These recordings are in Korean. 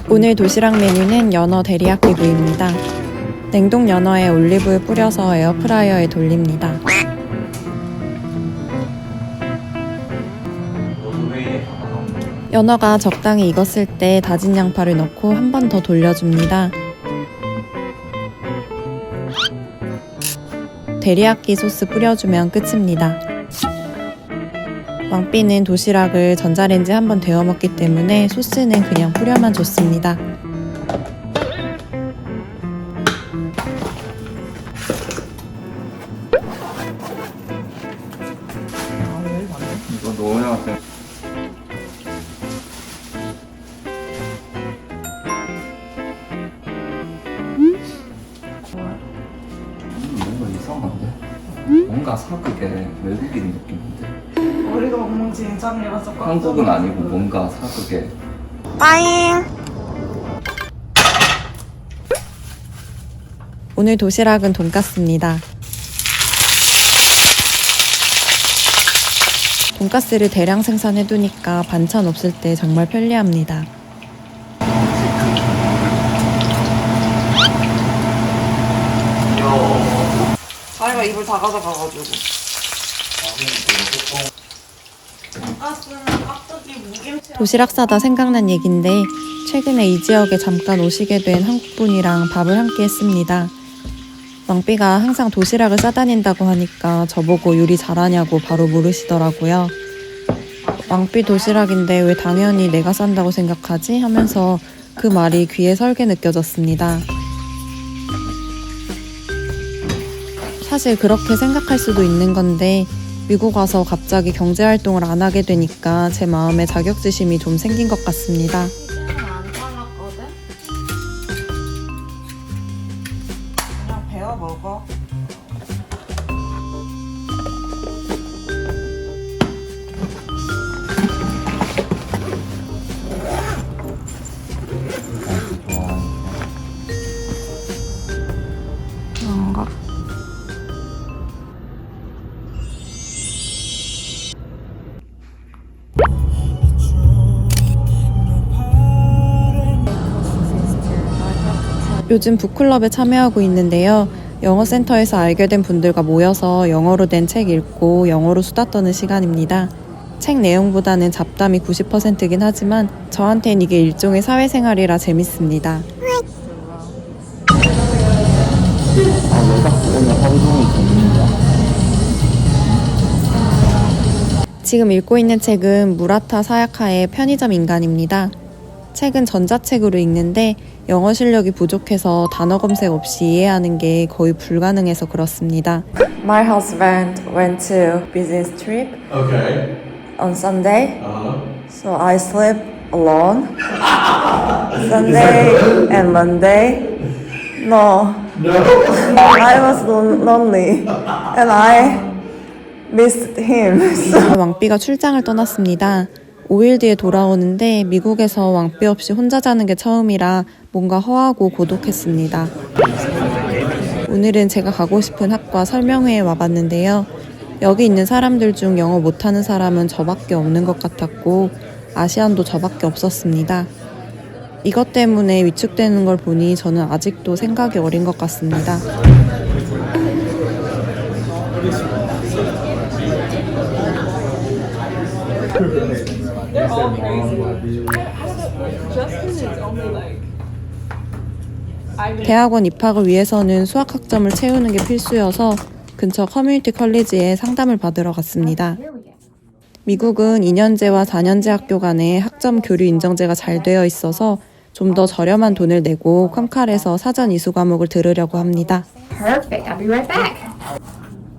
오늘 도시락 메뉴는 연어 데리야끼구이입니다. 냉동 연어에 올리브유 뿌려서 에어프라이어에 돌립니다. 연어가 적당히 익었을 때 다진 양파를 넣고 한 번 더 돌려줍니다. 데리야끼 소스 뿌려주면 끝입니다. 왕삐는 도시락을 전자레인지에 한 번 데워 먹기 때문에 소스는 그냥 뿌려만 줬습니다. 이거 넣어야 돼. 뭔가 이상한데? 뭔가 사극의 외국인 느낌인데? 머리가 엉망진창이라서 한국은 아니고 뭔가 사극의. 빠잉! 오늘 도시락은 돈가스입니다. 돈가스를 대량 생산해두니까 반찬 없을 때 정말 편리합니다. 자기가 입을 다 가져가가지고 돈가스는 깍두기 무김치 도시락 싸다 생각난 얘긴데 최근에 이 지역에 잠깐 오시게 된 한국분이랑 밥을 함께 했습니다. 왕삐가 항상 도시락을 싸다닌다고 하니까 저보고 요리 잘하냐고 바로 물으시더라고요. 왕삐 도시락인데 왜 당연히 내가 싼다고 생각하지? 하면서 그 말이 귀에 설게 느껴졌습니다. 사실 그렇게 생각할 수도 있는 건데 미국 와서 갑자기 경제활동을 안 하게 되니까 제 마음에 자격지심이 좀 생긴 것 같습니다. 안 잘랐거든? 그냥 베어 먹어. 뭔가 요즘 북클럽에 참여하고 있는데요. 영어 센터에서 알게 된 분들과 모여서 영어로 된 책 읽고 영어로 수다 떠는 시간입니다. 책 내용보다는 잡담이 90%긴 하지만 저한텐 이게 일종의 사회생활이라 재밌습니다. 왜 자꾸 오늘 하루 종일 걷는다? 지금 읽고 있는 책은 무라타 사야카의 편의점 인간입니다. 책은 전자책으로 읽는데 영어 실력이 부족해서 단어 검색 없이 이해하는 게 거의 불가능해서 그렇습니다. My husband went to business trip on Sunday, so I slept alone. Sunday and Monday, no, I was lonely and I missed him. 왕삐가 출장을 떠났습니다. 5일 뒤에 돌아오는데 미국에서 왕삐 없이 혼자 자는 게 처음이라 뭔가 허하고 고독했습니다. 오늘은 제가 가고 싶은 학과 설명회에 와봤는데요. 여기 있는 사람들 중 영어 못하는 사람은 저밖에 없는 것 같았고 아시안도 저밖에 없었습니다. 이것 때문에 위축되는 걸 보니 저는 아직도 생각이 어린 것 같습니다. 대학원 입학을 위해서는 수학학점을 채우는 게 필수여서 근처 커뮤니티 컬리지에 상담을 받으러 갔습니다. 미국은 2년제와 4년제 학교 간에 학점 교류 인정제가 잘 되어 있어서 좀 더 저렴한 돈을 내고 컴칼에서 사전 이수 과목을 들으려고 합니다. Perfect. I'll be right back.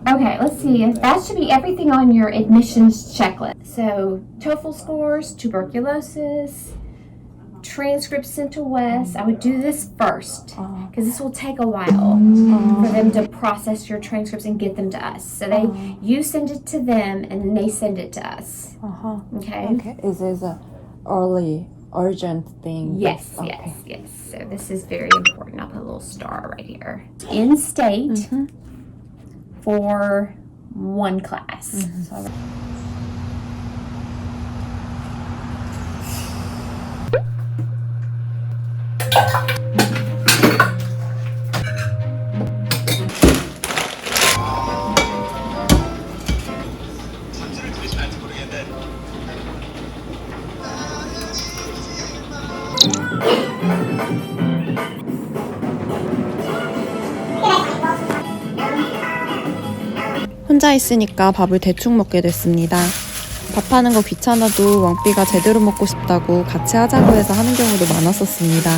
Okay, let's see. That should be everything on your admissions checklist. So, TOEFL scores, tuberculosis, transcripts sent to Wes. I would do this first because this will take a while for them to process your transcripts and get them to us. So you send it to them and then they send it to us. Okay? Okay. Is this an early, urgent thing? Yes, yes. So this is very important. I'll put a little star right here. In state for one class. So 혼자 있으니까 밥을 대충 먹게 됐습니다. 밥하는 거 귀찮아도 왕삐가 제대로 먹고 싶다고 같이 하자고 해서 하는 경우도 많았었습니다.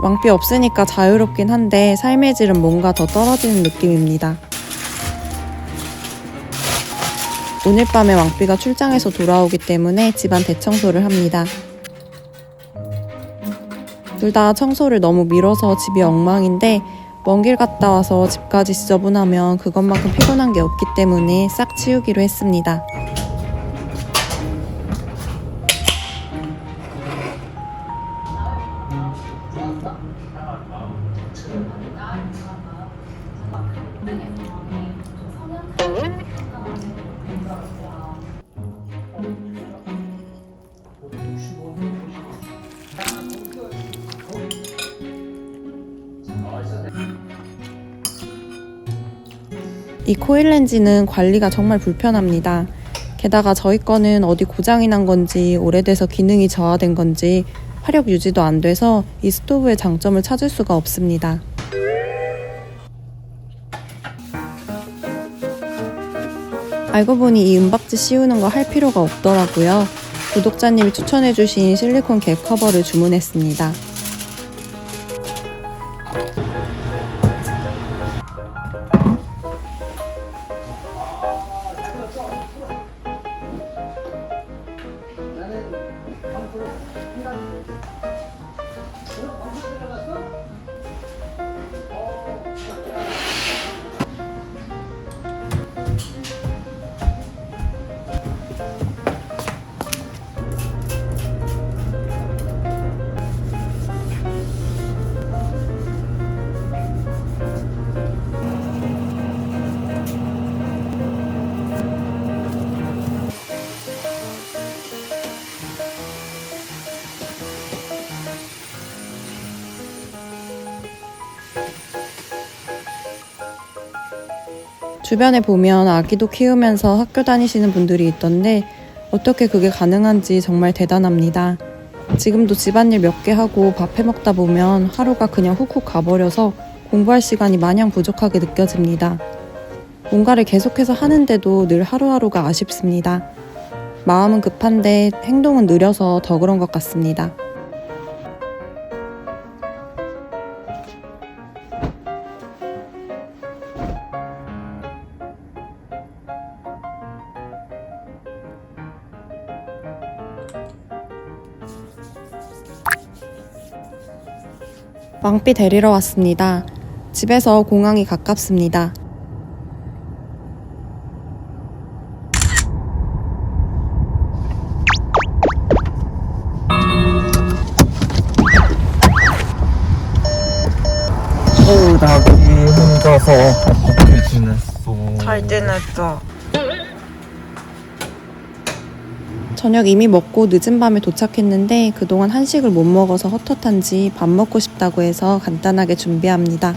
왕삐 없으니까 자유롭긴 한데 삶의 질은 뭔가 더 떨어지는 느낌입니다. 오늘 밤에 왕삐가 출장해서 돌아오기 때문에 집안 대청소를 합니다. 둘 다 청소를 너무 미뤄서 집이 엉망인데 먼 길 갔다 와서 집까지 지저분하면 그것만큼 피곤한 게 없기 때문에 싹 치우기로 했습니다. 이 코일 렌즈는 관리가 정말 불편합니다. 게다가 저희 거는 어디 고장이 난 건지 오래돼서 기능이 저하된 건지 화력 유지도 안 돼서 이 스토브의 장점을 찾을 수가 없습니다. 알고 보니 이 은박지 씌우는 거 할 필요가 없더라고요. 구독자님이 추천해주신 실리콘 개 커버를 주문했습니다. 주변에 보면 아기도 키우면서 학교 다니시는 분들이 있던데 어떻게 그게 가능한지 정말 대단합니다. 지금도 집안일 몇 개 하고 밥 해먹다 보면 하루가 그냥 훅훅 가버려서 공부할 시간이 마냥 부족하게 느껴집니다. 뭔가를 계속해서 하는데도 늘 하루하루가 아쉽습니다. 마음은 급한데 행동은 느려서 더 그런 것 같습니다. 왕삐 데리러 왔습니다. 집에서 공항이 가깝습니다. 서울 나기 혼자서 어떻게 지냈어? 잘 지냈어. 저녁 이미 먹고 늦은 밤에 도착했는데 그동안 한식을 못 먹어서 헛헛한지 밥 먹고 싶다고 해서 간단하게 준비합니다.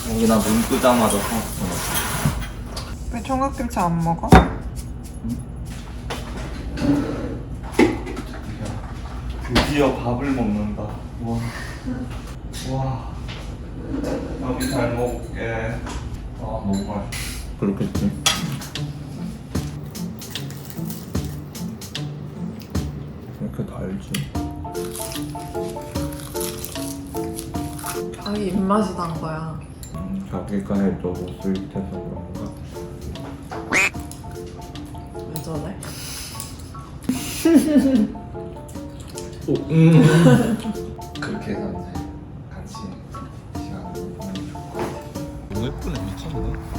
여기 나 눈 뜨자마자 샀어. 왜 총각김치 안 먹어? 드디어 밥을 먹는다. 와. 와. 여기 잘 먹을게. 아, 너무 맛있어. 그렇겠지. 이렇게 달지. 아니 입맛이 난 거야. 자기가 해도 스윗해서 그런가? 왜 저래? 그렇게 해서 이제 같이 시간을 보내면 좋을 것 같아. 너무 예쁘네, 미쳤네.